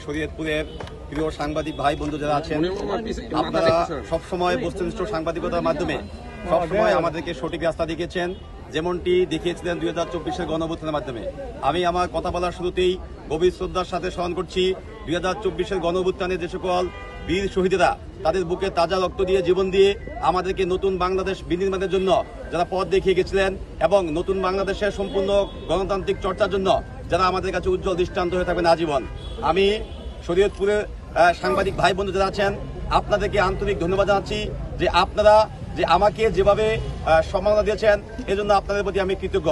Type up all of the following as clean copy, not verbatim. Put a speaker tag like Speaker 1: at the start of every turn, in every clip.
Speaker 1: শরীয়তপুরের প্রিয় সাংবাদিক ভাই বন্ধু যারা আছেন, আপনারা সবসময় বস্তুনিষ্ঠ সাংবাদিকতার মাধ্যমে সবসময় আমাদেরকে সঠিক রাস্তা দেখিয়েছেন, যেমনটি দেখিয়েছিলেন 2024-এর গণঅভ্যুত্থানের মাধ্যমে। আমি আমার কথা বলার শুরুতেই গভীর শ্রদ্ধার সাথে স্মরণ করছি 2024-এর গণঅভ্যুত্থানে যে সকল বীর শহীদেরা তাদের বুকে তাজা রক্ত দিয়ে জীবন দিয়ে আমাদেরকে নতুন বাংলাদেশ বিনির্মাণের জন্য যারা পথ দেখিয়ে গেছিলেন এবং নতুন বাংলাদেশের সম্পূর্ণ গণতান্ত্রিক চর্চার জন্য যারা আমাদের কাছে উজ্জ্বল দৃষ্টান্ত হয়ে থাকবেন আজীবন। আমি শরীয়তপুরের সাংবাদিক ভাই বন্ধু যারা আছেন, আপনাদেরকে আন্তরিক ধন্যবাদ জানাচ্ছি যে আপনারা যে আমাকে যেভাবে সম্মাননা দিয়েছেন, এজন্য আপনাদের প্রতি আমি কৃতজ্ঞ।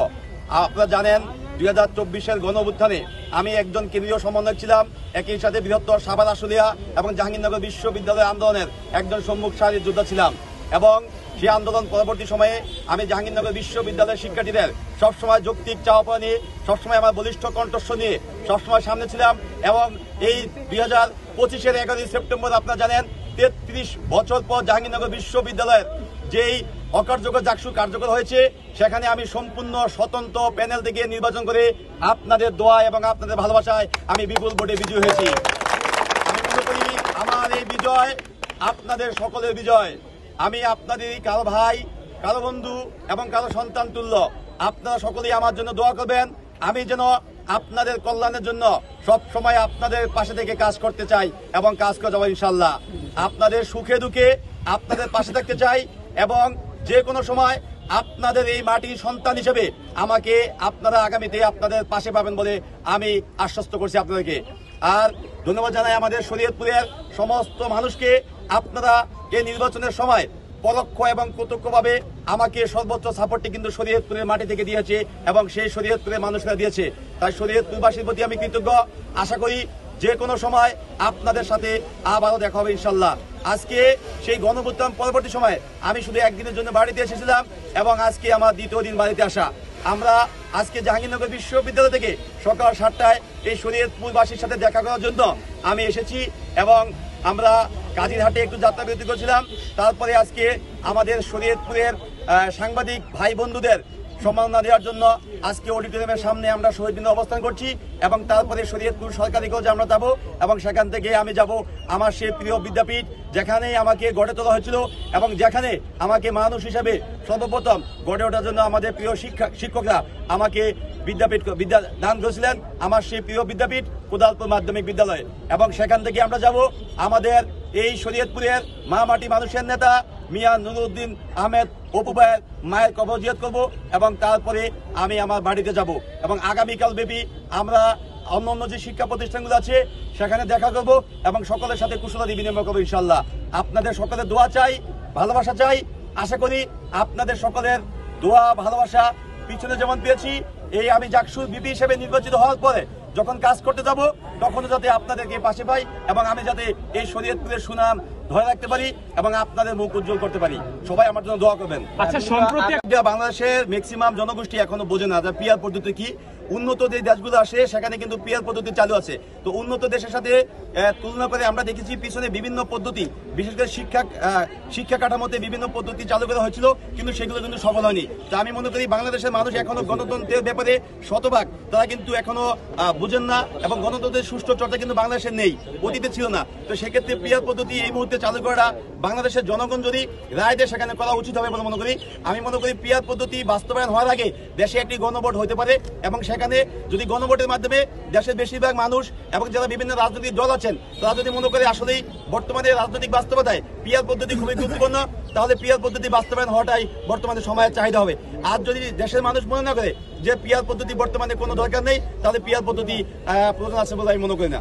Speaker 1: আপনারা জানেন 2024-এর গণঅভ্যুত্থানে আমি একজন কেন্দ্রীয় সমন্বয়ক ছিলাম, একই সাথে বৃহত্তর সাভার আশুলিয়া এবং জাহাঙ্গীরনগর বিশ্ববিদ্যালয় আন্দোলনের একজন সম্মুখ সারির যোদ্ধা ছিলাম এবং সেই আন্দোলন পরবর্তী সময়ে আমি জাহাঙ্গীরনগর বিশ্ববিদ্যালয়ের শিক্ষার্থীদের সবসময় যৌক্তিক চাওয়া নিয়ে, সবসময় আমার বলিষ্ঠ কণ্ঠস্বর নিয়ে সবসময় সামনে ছিলাম এবং এই 2025-এর 11 সেপ্টেম্বর আপনারা জানেন 33 বছর পর জাহাঙ্গীরনগর বিশ্ববিদ্যালয়ের যেই অকার্যকর জাকসু কার্যকর হয়েছে, সেখানে আমি সম্পূর্ণ স্বতন্ত্র প্যানেল থেকে নির্বাচন করে আপনাদের দোয়া এবং আপনাদের ভালোবাসায় আমি বিপুল ভোটে বিজয়ী হয়েছি। আমি মনে করি আমার এই বিজয় আপনাদের সকলের বিজয়। আমি আপনাদের কারো ভাই, কারো বন্ধু এবং কারো সন্তান তুল্য। আপনারা সকলেই আমার জন্য দোয়া করবেন। আমি যেন আপনাদের কল্যাণের জন্য সব সময় আপনাদের পাশে থেকে কাজ করতে চাই এবং কাজ করে যাবো ইনশাল্লাহ। আপনাদের সুখে দুঃখে আপনাদের পাশে থাকতে চাই এবং যে কোনো সময় আপনাদের এই মাটির সন্তান হিসেবে আমাকে আপনারা আগামীতে আপনাদের পাশে পাবেন বলে আমি আশ্বস্ত করছি আপনাদেরকে। আর ধন্যবাদ জানাই আমাদের শরীয়তপুরের সমস্ত মানুষকে। আপনারা এই নির্বাচনের সময় পরোক্ষ এবং প্রত্যক্ষভাবে আমাকে সর্বোচ্চ সাপোর্টটি কিন্তু শরীয়তপুরের মাটি থেকে দিয়েছে এবং সেই শরীয়তপুরের মানুষরা দিয়েছে। তাই শরীয়তপুরবাসীর প্রতি আমি কৃতজ্ঞ। আশা করি যে কোনো সময় আপনাদের সাথে আবারও দেখা হবে ইনশাল্লাহ। আজকে সেই গণঅভ্যুত্থান পরবর্তী সময় আমি শুধু একদিনের জন্য বাড়িতে এসেছিলাম এবং আজকে আমার দ্বিতীয় দিন বাড়িতে আসা। আমরা আজকে জাহাঙ্গীরনগর বিশ্ববিদ্যালয় থেকে সকাল 7টায় এই শরীয়তপুরবাসীর সাথে দেখা করার জন্য আমি এসেছি এবং আমরা কাজিরহাটে একটু যাত্রা বিরতি করেছিলাম। তারপরে আজকে আমাদের শরীয়তপুরের সাংবাদিক ভাই বন্ধুদের সম্মাননা দেওয়ার জন্য আজকে অডিটোরিয়ামের সামনে আমরা শহীদ মিনারে অবস্থান করছি এবং তারপরে শরীয়তপুর সরকারি কলেজে আমরা যাব এবং সেখান থেকে আমি যাব আমার সেই প্রিয় বিদ্যাপীঠ, যেখানে আমাকে গড়ে তোলা হয়েছিল এবং যেখানে আমাকে মানুষ হিসাবে সর্বপ্রথম গড়ে ওঠার জন্য আমাদের প্রিয় শিক্ষকরা আমাকে বিদ্যা দান করেছিলেন, আমার সেই প্রিয় বিদ্যাপীঠ কোদালপুর মাধ্যমিক বিদ্যালয়। এবং সেখান থেকে আমরা যাব আমাদের এই শরীয়তপুরের মা মাটি মানুষের নেতা মিয়া নুরুদ্দিন আহমেদ অপু ভাইয়ের মায়ের কবর জিয়ারত করব এবং তারপরে আমি আমার বাড়িতে যাব এবং আগামীকাল ব্যাপী আমরা অন্যান্য যে শিক্ষা প্রতিষ্ঠানগুলো আছে সেখানে দেখা করব এবং সকলের সাথে কুশলাদি বিনিময় করবো ইনশাল্লাহ। আপনাদের সকলের দোয়া চাই, ভালোবাসা চাই। আশা করি আপনাদের সকলের দোয়া ভালোবাসা পিছনে যেমন পেয়েছি, এই আমি জাকসুর বিপি হিসেবে নির্বাচিত হওয়ার পরে যখন কাজ করতে যাব তখনও যাতে আপনাদেরকে পাশে পাই এবং আমি যাতে এই শরীয়তপুরের সুনাম ধরে রাখতে পারি এবং আপনাদের মুখ উজ্জ্বল করতে পারি। সবাই আমার জন্য দোয়া করবেন।
Speaker 2: আচ্ছা, সম্প্রতি
Speaker 1: বাংলাদেশের ম্যাক্সিমাম জনগোষ্ঠী এখনো বোঝে না যে পিআর পদ্ধতি কি। উন্নত যে দেশগুলো আসে সেখানে কিন্তু পিআর পদ্ধতি চালু আছে। তো উন্নত দেশের সাথে তুলনা করে আমরা দেখেছি পিছনে বিভিন্ন পদ্ধতি, বিশেষ করে শিক্ষা কাঠামোতে বিভিন্ন পদ্ধতি চালু করা হয়েছিল, কিন্তু সেগুলো কিন্তু সফল হয়নি। তো আমি মনে করি বাংলাদেশের মানুষ এখনো গণতন্ত্রের ব্যাপারে শতভাগ তারা কিন্তু এখনো বুঝেন না এবং গণতন্ত্রের সুষ্ঠু চর্চা কিন্তু বাংলাদেশে নেই, অতীতে ছিল না। তো সেক্ষেত্রে পিআর পদ্ধতি এই মুহূর্তে চালু করাটা বাংলাদেশের জনগণ যদি রায় দেয় সেখানে করা উচিত হবে বলে মনে করি। আমি মনে করি পিআর পদ্ধতি বাস্তবায়ন হওয়ার আগে দেশে একটি গণভোট হতে পারে এবং সেখানে যদি গণভোটের মাধ্যমে দেশের বেশিরভাগ মানুষ এবং যারা বিভিন্ন রাজনৈতিক দল আছেন তারা যদি মনে করে আসলেই বর্তমানে রাজনৈতিক বাস্তবতায় পিআর পদ্ধতি খুবই গুরুত্বপূর্ণ, তাহলে পিআর পদ্ধতি বাস্তবায়ন হওয়াটাই বর্তমানে সময়ের চাহিদা হবে। আর যদি দেশের মানুষ মনে না করে যে পিআর পদ্ধতি বর্তমানে কোনো দরকার নেই, তাহলে পিআর পদ্ধতি প্রয়োজন আছে বলে আমি মনে করি না।